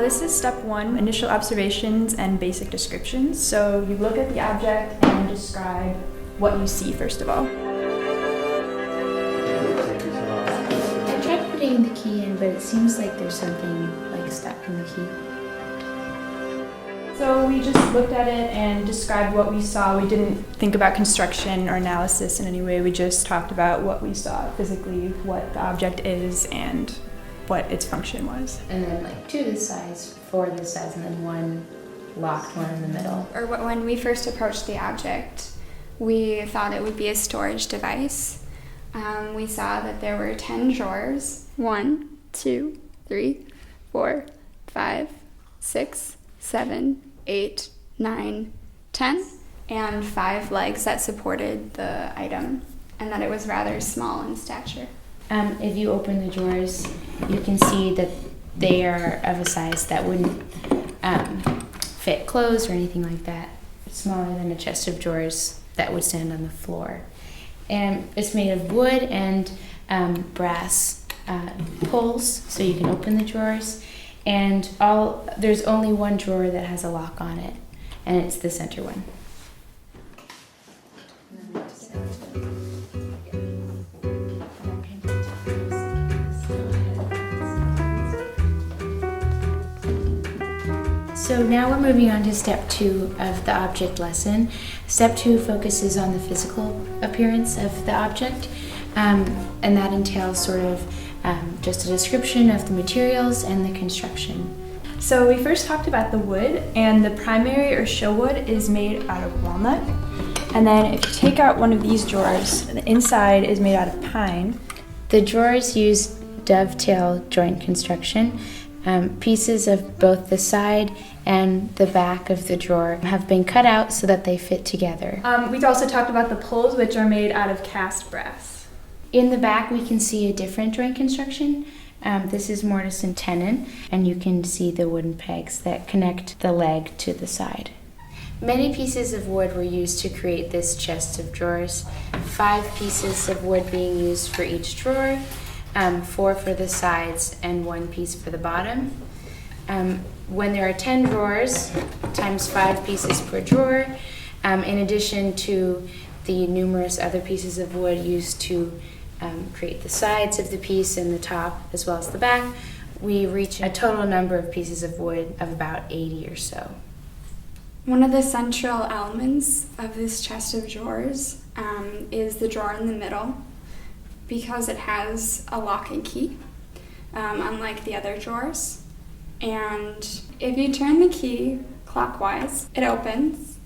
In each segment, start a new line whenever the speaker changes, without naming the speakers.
This is step 1, initial observations and basic descriptions. So you look at the object and describe what you see first of all.
I tried putting the key in, but it seems like there's something like stuck in the key.
So we just looked at it and described what we saw. We didn't think about construction or analysis in any way. We just talked about what we saw physically, what the object is, and what its function was.
And then like 2 this size, 4 this size, and then 1 locked, 1 in the middle.
Or when we first approached the object, we thought it would be a storage device. We saw that there were 10 drawers. 1, 2, 3, 4, 5, 6, 7, 8, 9, 10, and 5 legs that supported the item, and that it was rather small in stature.
If you open the drawers, you can see that they are of a size that wouldn't fit clothes or anything like that. It's smaller than a chest of drawers that would stand on the floor. And it's made of wood and brass pulls, so you can open the drawers. And there's only 1 drawer that has a lock on it, and it's the center one. So now we're moving on to step 2 of the object lesson. Step 2 focuses on the physical appearance of the object, and that entails sort of just a description of the materials and the construction.
So we first talked about the wood, and the primary or show wood is made out of walnut. And then if you take out one of these drawers, the inside is made out of pine.
The drawers use dovetail joint construction. Pieces of both the side and the back of the drawer have been cut out so that they fit together.
We also talked about the pulls, which are made out of cast brass.
In the back, we can see a different joint construction. This is mortise and tenon, and you can see the wooden pegs that connect the leg to the side. Many pieces of wood were used to create this chest of drawers. 5 pieces of wood being used for each drawer, 4 for the sides, and 1 piece for the bottom. When there are 10 drawers, times 5 pieces per drawer, in addition to the numerous other pieces of wood used to create the sides of the piece and the top as well as the back, we reach a total number of pieces of wood of about 80 or so.
One of the central elements of this chest of drawers is the drawer in the middle, because it has a lock and key, unlike the other drawers. And if you turn the key clockwise, it opens,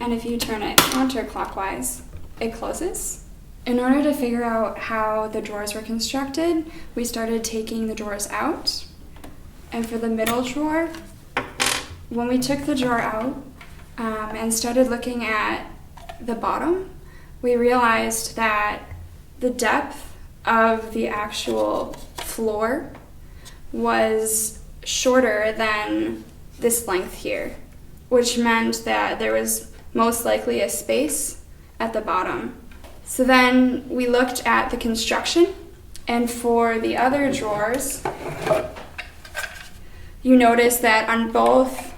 and if you turn it counterclockwise, it closes. In order to figure out how the drawers were constructed, we started taking the drawers out. And for the middle drawer, when we took the drawer out and started looking at the bottom, we realized that the depth of the actual floor was shorter than this length here, which meant that there was most likely a space at the bottom. So then we looked at the construction, and for the other drawers, you notice that on both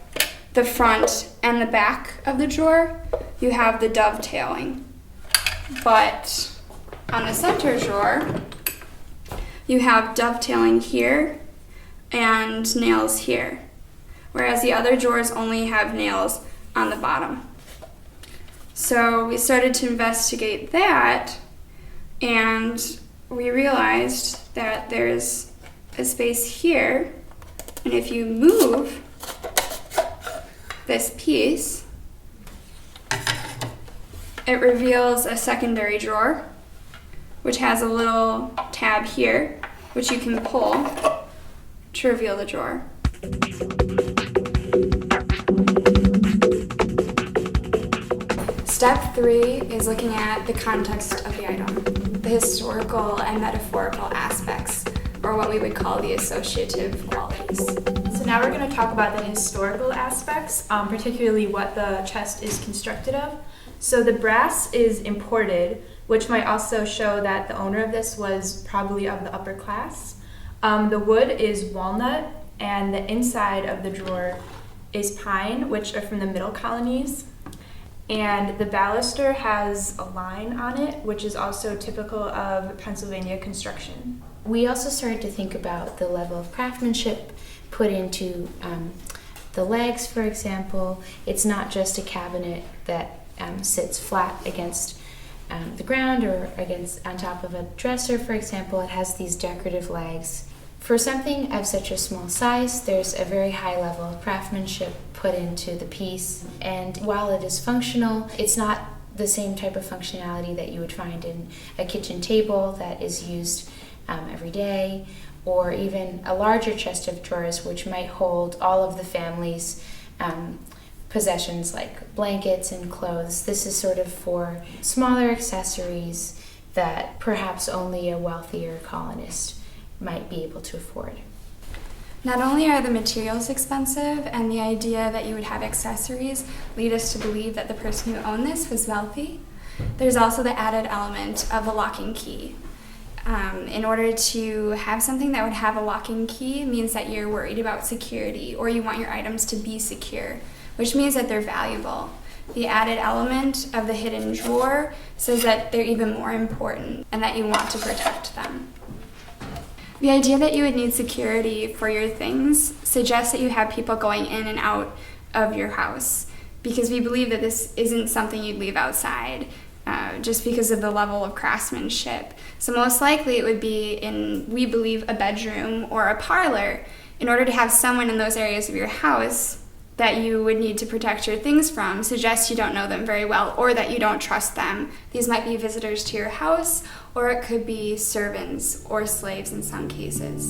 the front and the back of the drawer, you have the dovetailing. But on the center drawer, you have dovetailing here and nails here, whereas the other drawers only have nails on the bottom. So we started to investigate that, and we realized that there's a space here, and if you move this piece, it reveals a secondary drawer, which has a little tab here, which you can pull to reveal the drawer. Step 3 is looking at the context of the item, the historical and metaphorical aspects, or what we would call the associative qualities.
So now we're going to talk about the historical aspects, particularly what the chest is constructed of. So the brass is imported, which might also show that the owner of this was probably of the upper class. The wood is walnut, and the inside of the drawer is pine, which are from the middle colonies. And the baluster has a line on it, which is also typical of Pennsylvania construction.
We also started to think about the level of craftsmanship put into the legs, for example. It's not just a cabinet that sits flat against the ground or on top of a dresser, for example. It has these decorative legs. For something of such a small size, there's a very high level of craftsmanship put into the piece, and while it is functional, it's not the same type of functionality that you would find in a kitchen table that is used every day, or even a larger chest of drawers which might hold all of the family's possessions like blankets and clothes. This is sort of for smaller accessories that perhaps only a wealthier colonist might be able to afford.
Not only are the materials expensive, and the idea that you would have accessories lead us to believe that the person who owned this was wealthy, there's also the added element of a lock and key. In order to have something that would have a lock and key means that you're worried about security, or you want your items to be secure, which means that they're valuable. The added element of the hidden drawer says that they're even more important and that you want to protect them. The idea that you would need security for your things suggests that you have people going in and out of your house, because we believe that this isn't something you'd leave outside just because of the level of craftsmanship. So most likely it would be in, we believe, a bedroom or a parlor. In order to have someone in those areas of your house that you would need to protect your things from suggests you don't know them very well, or that you don't trust them. These might be visitors to your house, or it could be servants or slaves in some cases.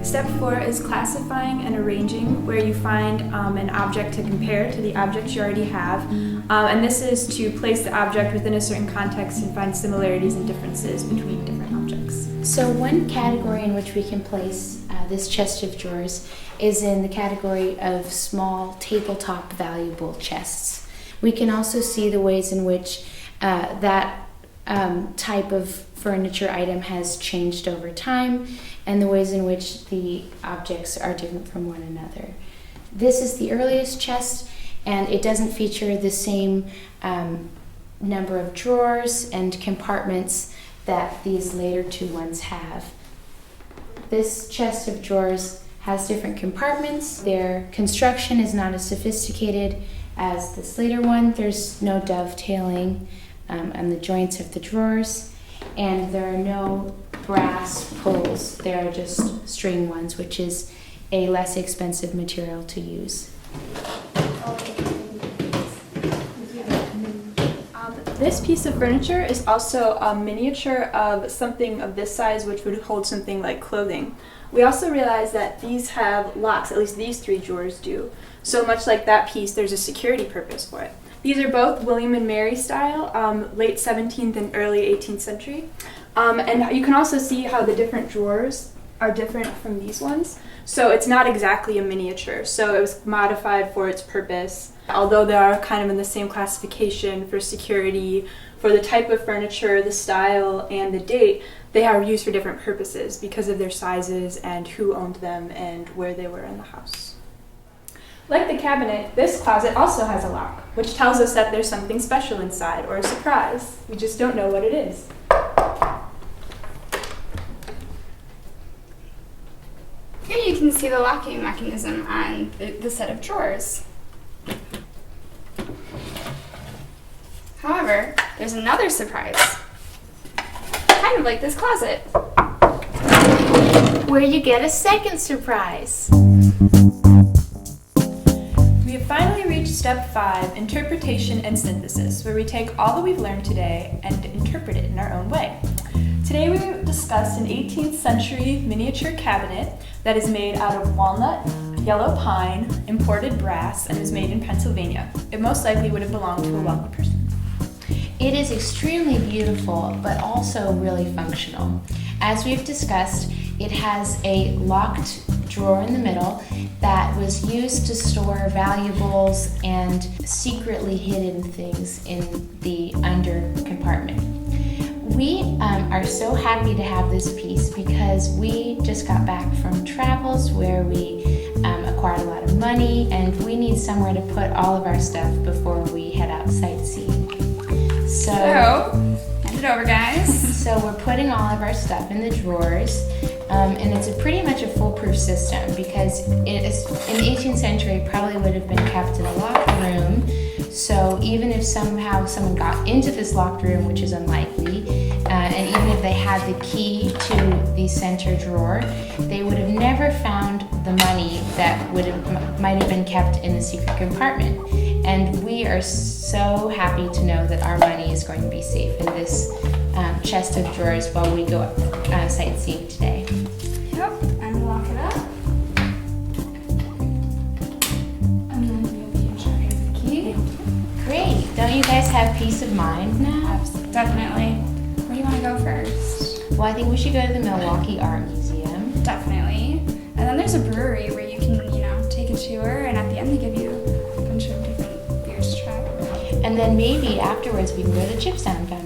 Step 4 is classifying and arranging, where you find an object to compare to the objects you already have. And this is to place the object within a certain context and find similarities and differences between different objects.
So one category in which we can place this chest of drawers is in the category of small tabletop valuable chests. We can also see the ways in which that type of furniture item has changed over time, and the ways in which the objects are different from one another. This is the earliest chest, and it doesn't feature the same number of drawers and compartments that these later two ones have. This chest of drawers has different compartments. Their construction is not as sophisticated as this later one. There's no dovetailing on the joints of the drawers, and there are no brass pulls. There are just string ones, which is a less expensive material to use.
This piece of furniture is also a miniature of something of this size, which would hold something like clothing. We also realize that these have locks, at least these 3 drawers do. So much like that piece, there's a security purpose for it. These are both William and Mary style, late 17th and early 18th century. And you can also see how the different drawers are different from these ones. So it's not exactly a miniature, so it was modified for its purpose. Although they are kind of in the same classification for security, for the type of furniture, the style, and the date, they are used for different purposes because of their sizes and who owned them and where they were in the house. Like the cabinet, this closet also has a lock, which tells us that there's something special inside, or a surprise. We just don't know what it is.
Here you can see the locking mechanism on the set of drawers. However, there's another surprise, kind of like this closet,
Where you get a second surprise.
We have finally reached step 5, interpretation and synthesis, where we take all that we've learned today and interpret it in our own way. Today we discussed an 18th century miniature cabinet that is made out of walnut, yellow pine, imported brass, and is made in Pennsylvania. It most likely would have belonged to a wealthy person.
It is extremely beautiful, but also really functional. As we've discussed, it has a locked drawer in the middle that was used to store valuables and secretly hidden things in the under compartment. We are so happy to have this piece because we just got back from travels where we acquired a lot of money, and we need somewhere to put all of our stuff before we head out sightseeing. So
hand it over, guys.
So we're putting all of our stuff in the drawers, and it's pretty much a foolproof system because it is, in the 18th century, it probably would have been kept in a locked room. So even if somehow someone got into this locked room, which is unlikely, and even if they had the key to the center drawer, they would have never found the money that might have been kept in the secret compartment. And we are so happy to know that our money is going to be safe in this chest of drawers while we go sightseeing today.
Yep, and lock it up. And then you'll be in charge of the key.
Great. Don't you guys have peace of mind now?
Definitely. Where do you want to go first?
Well, I think we should go to the Milwaukee Art Museum.
Definitely. And then there's a brewery where you can, take a tour, and at the end they give you a bunch of different beers to try.
And then maybe afterwards we can go to the Chipstone Foundation.